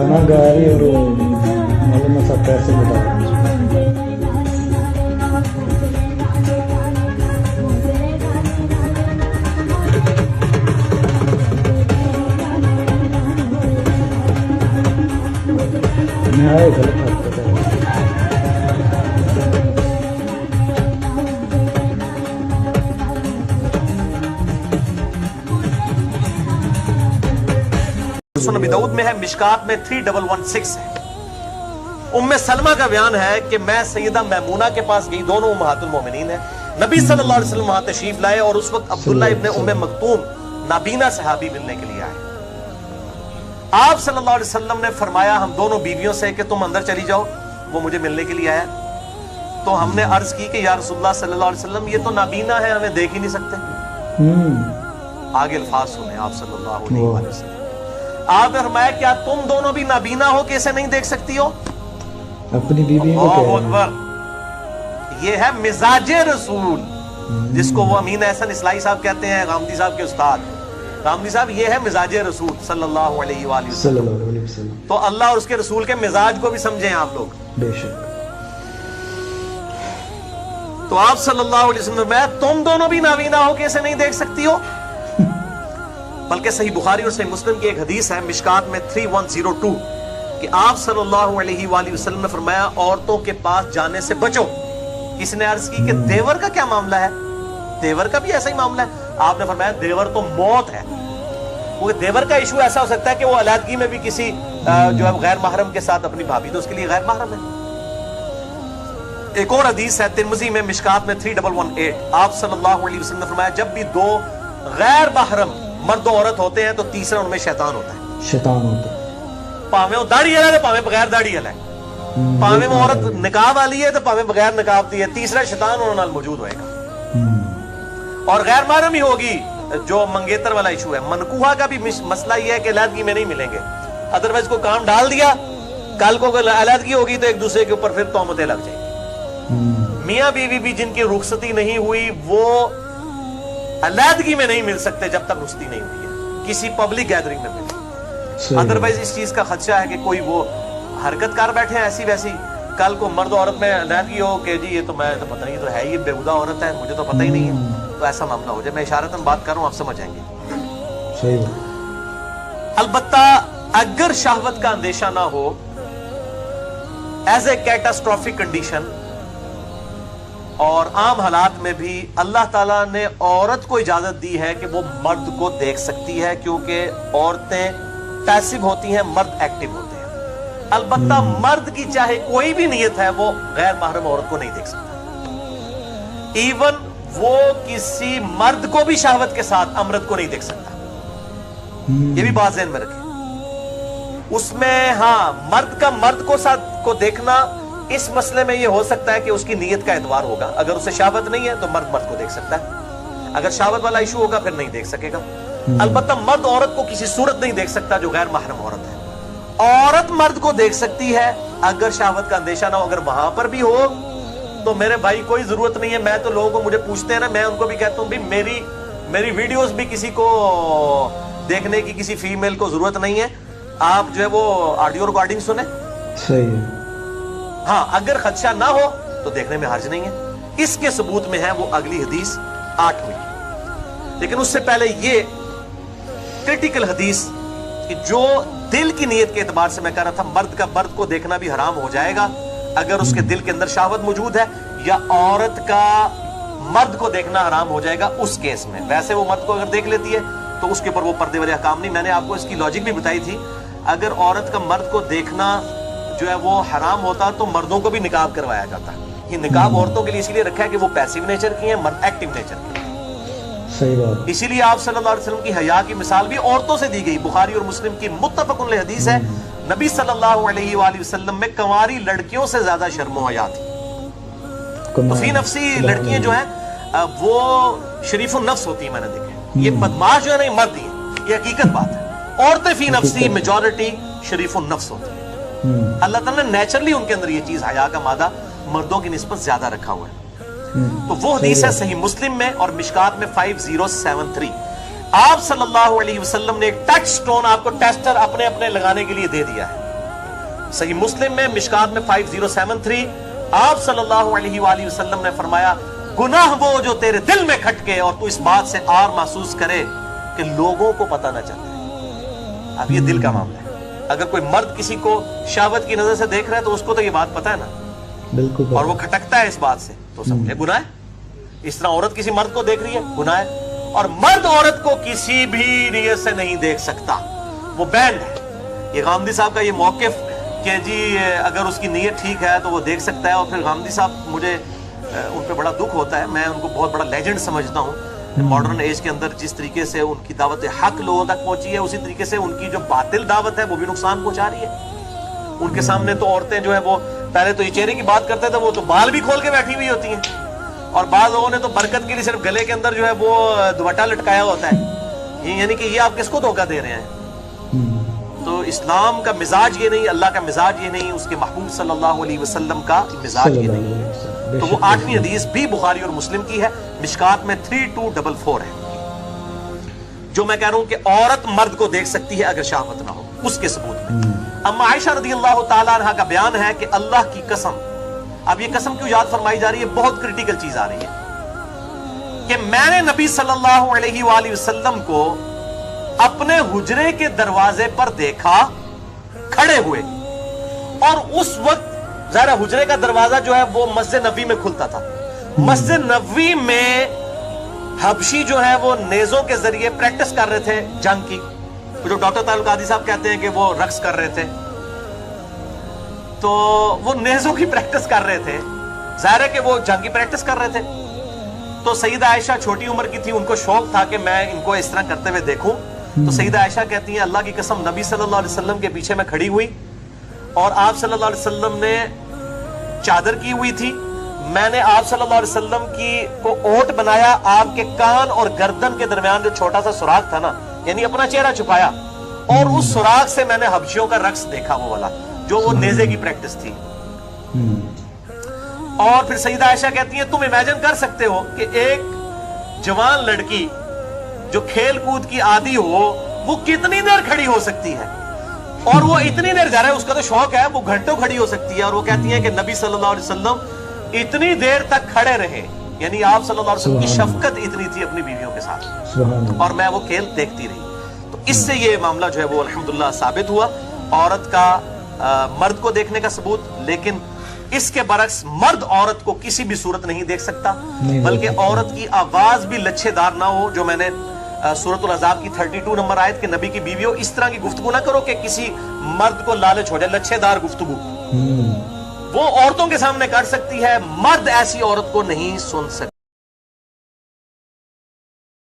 गाना गा रही और मालूम सब पैसे बता रहे हैं। मैं आए गलत बात कर रहा हूँ। सुनन अबी दाऊद में है, मिशकात में 3116 है। उम्मे सलमा का बयान है कि मैं सैयदा मैमूना के पास गई, दोनों उम्महातुल मोमिनीन है। नबी सल्लल्लाहु अलैहि वसल्लम वहां तशरीफ लाए और उस वक्त अब्दुल्ला इब्ने उम्मे मक्तूम नाबीना सहाबी मिलने के लिए आए। आप सल्लल्लाहु अलैहि वसल्लम ने फरमाया हम दोनों बीवियों से कि तुम अंदर चली जाओ, वो मुझे मिलने के लिए आया। तो हमने अर्ज की कि या रसूलुल्लाह सल्लल्लाहु अलैहि वसल्लम ये तो नाबीना है, हमें देख ही नहीं सकते। आगे अल्फाज सुने आप सल्लल्लाहु अलैहि वसल्लम। आपने फरमाया क्या तुम दोनों भी नाबीना हो, कैसे नहीं देख सकती हो? अपनी बीवी को ये है मिजाजे रसूल, जिसको वो अमीन एहसन इस्लाही साहब कहते हैं, गामदी साहब के उस्ताद। गामदी साहब ये है मिजाजे रसूल सल्लल्लाहु अलैहि वसल्लम। तो अल्लाह और उसके रसूल के मिजाज को भी समझें आप लोग। बेशक। तो आप सल्लल्लाहु अलैहि वसल्लम में तुम दोनों भी नाबीना हो, कैसे नहीं देख सकती हो? बल्कि सही बुखारी और सही मुस्लिम की एक हदीस है मिशकात में 3102 कि आप सल्लल्लाहु अलैहि वसल्लम ने फरमाया औरतों के पास जाने से बचो। किसने अर्ज की कि देवर का क्या मामला है? देवर का भी ऐसा ही मामला है। आपने फरमाया देवर तो मौत है। वो देवर का इशू ऐसा हो सकता है कि वो अलहदगी में भी किसी जो है गैर महरम के साथ, अपनी भाभी तो उसके लिए गैर महरम है। एक और हदीस है तिरमिज़ी में मिशकात में 3118 आप सल्लल्लाहु अलैहि वसल्लम ने फरमाया जब भी दो गैर महरम मर्द औरत होते हैं तो तीसरा उनमें शैतान होता है। शैतान होता है। भावे वो दाढ़ी वाला है, भावे बगैर दाढ़ी वाला है, भावे वो औरत निकाब वाली है तो भावे बगैर निकाब दी है, तीसरा शैतान उन्होंने नाल मौजूद होएगा। और गैर महरम ही होगी जो मंगेतर वाला इशू है। मनकूहा का भी मसला ये है कि अलहदगी में नहीं मिलेंगे, अदरवाइज को काम डाल दिया, कल को अलहदगी होगी तो एक दूसरे के ऊपर फिर तोहमतें लग जाएंगी। मियां बीवी भी जिनकी रुखसती नहीं हुई वो अलहदगी में नहीं मिल सकते जब तक रुखसती नहीं हुई है, किसी पब्लिक गैदरिंग में मिले। अदरवाइज इस चीज का खदशा है कि कोई वो हरकत कर बैठे हैं ऐसी वैसी, कल को मर्द औरत में अलहदगी हो कि जी ये तो मैं तो पता नहीं, तो है ये बेहुदा औरत है, मुझे तो पता ही नहीं है, तो ऐसा मामला हो जाए। मैं इशारतन बात कर रहा हूं, आप समझ आएंगे। सही बात। अलबत्ता अगर शहवत का अंदेशा ना हो एज ए कैटास्ट्रॉफिक कंडीशन और आम हालात में भी अल्लाह ताला ने औरत को इजाजत दी है कि वो मर्द को देख सकती है, क्योंकि औरतें पैसिव होती हैं, मर्द एक्टिव होते हैं। अलबत्ता मर्द की चाहे कोई भी नीयत है वो गैर महरम औरत को नहीं देख सकता। इवन वो किसी मर्द को भी शहवत के साथ अमृत को नहीं देख सकता। ये भी बात ज़हन में रखें। उसमें हाँ मर्द का मर्द को साथ को देखना इस मसले में ये हो सकता है कि उसकी नीयत का एतबार होगा। अगर उसे शहवत नहीं है तो मर्द मर्द को देख सकता है, अगर शहवत वाला इशू होगा फिर नहीं देख सकेगा। अलबत्ता मर्द औरत को किसी सूरत नहीं देख सकता जो गैर महरम औरत है। औरत मर्द को देख सकती है अगर शहवत का अंदेशा ना हो। अगर वहां पर भी हो तो मेरे भाई कोई जरूरत नहीं है। मैं तो लोगों को मुझे पूछते हैं ना, मैं उनको भी कहता हूं भाई मेरी वीडियोस भी किसी को देखने की किसी फीमेल को जरूरत नहीं है, आप जो है वो ऑडियो रिकॉर्डिंग सुने। सही है। हाँ अगर खदशा ना हो तो देखने में हर्ज नहीं है। इसके सबूत में है वो अगली हदीस 8वीं। लेकिन उससे पहले ये क्रिटिकल हदीस कि जो दिल की नीयत के एतबार से मैं कह रहा था मर्द का मर्द को देखना भी हराम हो जाएगा अगर उसके दिल के अंदर शहवत मौजूद है, या औरत का मर्द को देखना हराम हो जाएगा उस केस में। वैसे वो मर्द को अगर देख लेती है तो उसके ऊपर वो पर्दे वाले अहकाम नहीं। मैंने आपको इसकी लॉजिक भी बताई थी। अगर औरत का मर्द को देखना जो है वो हराम होता तो मर्दों को भी निकाब करवाया जाता। ये निकाब औरतों के लिए इसलिए रखा है कि वो पैसिव नेचर की है, मर्द एक्टिव नेचर की है। सही बात। इसीलिए आप सल्लल्लाहु अलैहि वसल्लम की हया की मिसाल भी औरतों से दी गई। बुखारी और मुस्लिम की मुत्तफक़ुन अलैहि हदीस है, नबी सल्लल्लाहु अलैहि वसल्लम में कंवारी लड़कियों से ज्यादा शर्म हया थी। तो फी नफ्सी लड़कियां जो हैं वो शरीफुन नफ्स होती है, मैंने देखा। ये बदमाश जो है ना मर्द ही है, ये हकीकत बात है। औरतें फी नफ्सी मेजॉरिटी शरीफुन नफ्स होती है। अल्लाह ताला ने नेचुरली उनके अंदर ये चीज हया का मादा मर्दों की निस्बत ज्यादा रखा हुआ है। तो वो हदीस है सही मुस्लिम में और मिशकात में 5073। आप सल्लल्लाहु अलैहि वसल्लम ने एक टच स्टोन आपको टेस्टर अपने अपने लगाने के लिए दे दिया है। صحیح مسلم میں مشکات میں 5073 آپ صلی اللہ علیہ وآلہ وسلم نے فرمایا گناہ وہ جو تیرے دل میں کھٹکے اور تو اس بات سے آر محسوس کرے کہ لوگوں کو پتہ نہ چلے. اب یہ دل کا معاملہ ہے. اگر کوئی مرد کسی کو شہوت کی نظر سے دیکھ رہا ہے تو اس کو تو یہ بات پتہ ہے نا, بالکل, اور وہ کھٹکتا ہے اس بات سے, تو سمجھے گناہ ہے. اس طرح عورت کسی مرد کو دیکھ رہی ہے, گناہ ہے. اور مرد عورت کو کسی بھی نیت سے نہیں دیکھ سکتا, وہ بینڈ ہے. یہ غامدی صاحب کا یہ موقف کہ جی اگر اس کی نیت ٹھیک ہے تو وہ دیکھ سکتا ہے, اور پھر غامدی صاحب مجھے ان پہ بڑا دکھ ہوتا ہے, میں ان کو بہت بڑا لیجنڈ سمجھتا ہوں. ماڈرن ایج کے اندر جس طریقے سے ان کی دعوت حق لوگوں تک پہنچی ہے, اسی طریقے سے ان کی جو باطل دعوت ہے وہ بھی نقصان پہنچا رہی ہے. ان کے سامنے تو عورتیں جو ہے وہ پہلے تو یہ چہرے کی بات کرتے تھے, وہ تو بال بھی کھول کے بیٹھی ہوئی ہوتی ہیں, اور بعض لوگوں نے تو برکت کے لیے صرف گلے کے اندر جو ہے وہ دوپٹہ لٹکایا ہوتا ہے. یعنی کہ یہ آپ کس کو دھوکہ دے رہے ہیں؟ تو اسلام کا مزاج یہ نہیں, اللہ کا مزاج یہ نہیں, اس کے محبوب صلی اللہ علیہ وسلم کا مزاج یہ نہیں. تو وہ 8ویں حدیث بھی بخاری اور مسلم کی ہے, مشکات میں 3244 ہے, جو میں کہہ رہا ہوں کہ عورت مرد کو دیکھ سکتی ہے اگر شہوت نہ ہو, اس کے ثبوت میں. اما عائشہ رضی اللہ تعالیٰ عنہ کا بیان ہے کہ اللہ کی قسم, اب یہ قسم کیوں یاد فرمائی جا رہی ہے, بہت کریٹیکل چیز آ رہی ہے, کہ میں نے نبی صلی اللہ علیہ وآلہ وسلم کو اپنے حجرے کے دروازے پر دیکھا کھڑے ہوئے, اور اس وقت ذرا حجرے کا دروازہ جو ہے وہ مسجد نبوی میں کھلتا تھا. مسجد نبوی میں حبشی جو ہے وہ نیزوں کے ذریعے پریکٹس کر رہے تھے جنگ کی, جو ڈاکٹر طاہر القادری صاحب کہتے ہیں کہ وہ رقص کر رہے تھے, تو وہ نیزوں کی پریکٹس کر رہے تھے, ظاہر ہے کہ وہ جنگ کی پریکٹس کر رہے تھے. تو سیدہ عائشہ چھوٹی عمر کی تھی, ان کو شوق تھا کہ میں ان کو اس طرح کرتے ہوئے دیکھوں. تو سیدہ عائشہ کہتی ہیں اللہ کی قسم نبی صلی اللہ علیہ وسلم کے پیچھے میں کھڑی ہوئی, اور آپ صلی اللہ علیہ وسلم نے چادر کی ہوئی تھی, میں نے آپ صلی اللہ علیہ وسلم کی کو اوٹ بنایا, آپ کے کان اور گردن کے درمیان جو چھوٹا سا سوراخ تھا نا, یعنی اپنا چہرہ چھپایا, اور اس سوراخ سے میں نے حبشیوں کا رقص دیکھا, وہ والا جو وہ نیزے کی پریکٹس تھی. اور پھر سیدہ عائشہ کہتی ہیں تم امیجن کر سکتے ہو کہ ایک جوان لڑکی جو کھیل کود کی عادی ہو وہ کتنی دیر کھڑی ہو سکتی ہے, اور وہ اتنی دیر جا رہا ہے, اس کا تو شوق ہے, وہ گھنٹوں کھڑی ہو سکتی ہے. اور وہ کہتی ہیں کہ نبی صلی اللہ علیہ وسلم اتنی دیر تک کھڑے رہے, یعنی آپ صلی اللہ علیہ وسلم کی شفقت اتنی تھی اپنی بیویوں کے ساتھ, اور میں وہ کھیل دیکھتی رہی. تو اس سے یہ معاملہ جو ہے وہ الحمدللہ ثابت ہوا, عورت کا مرد کو دیکھنے کا ثبوت. لیکن اس کے برعکس مرد عورت کو کسی بھی صورت نہیں دیکھ سکتا, بلکہ عورت کی آواز بھی لچھے دار نہ ہو, جو میں نے سورۃ الاحزاب کی 32 نمبر آیت کہ نبی کی بیویوں اس طرح کی گفتگو نہ کرو کہ کسی مرد کو لالچ ہو جائے. لچھے دار گفتگو وہ عورتوں کے سامنے کر سکتی ہے, مرد ایسی عورت کو نہیں سن سکتا.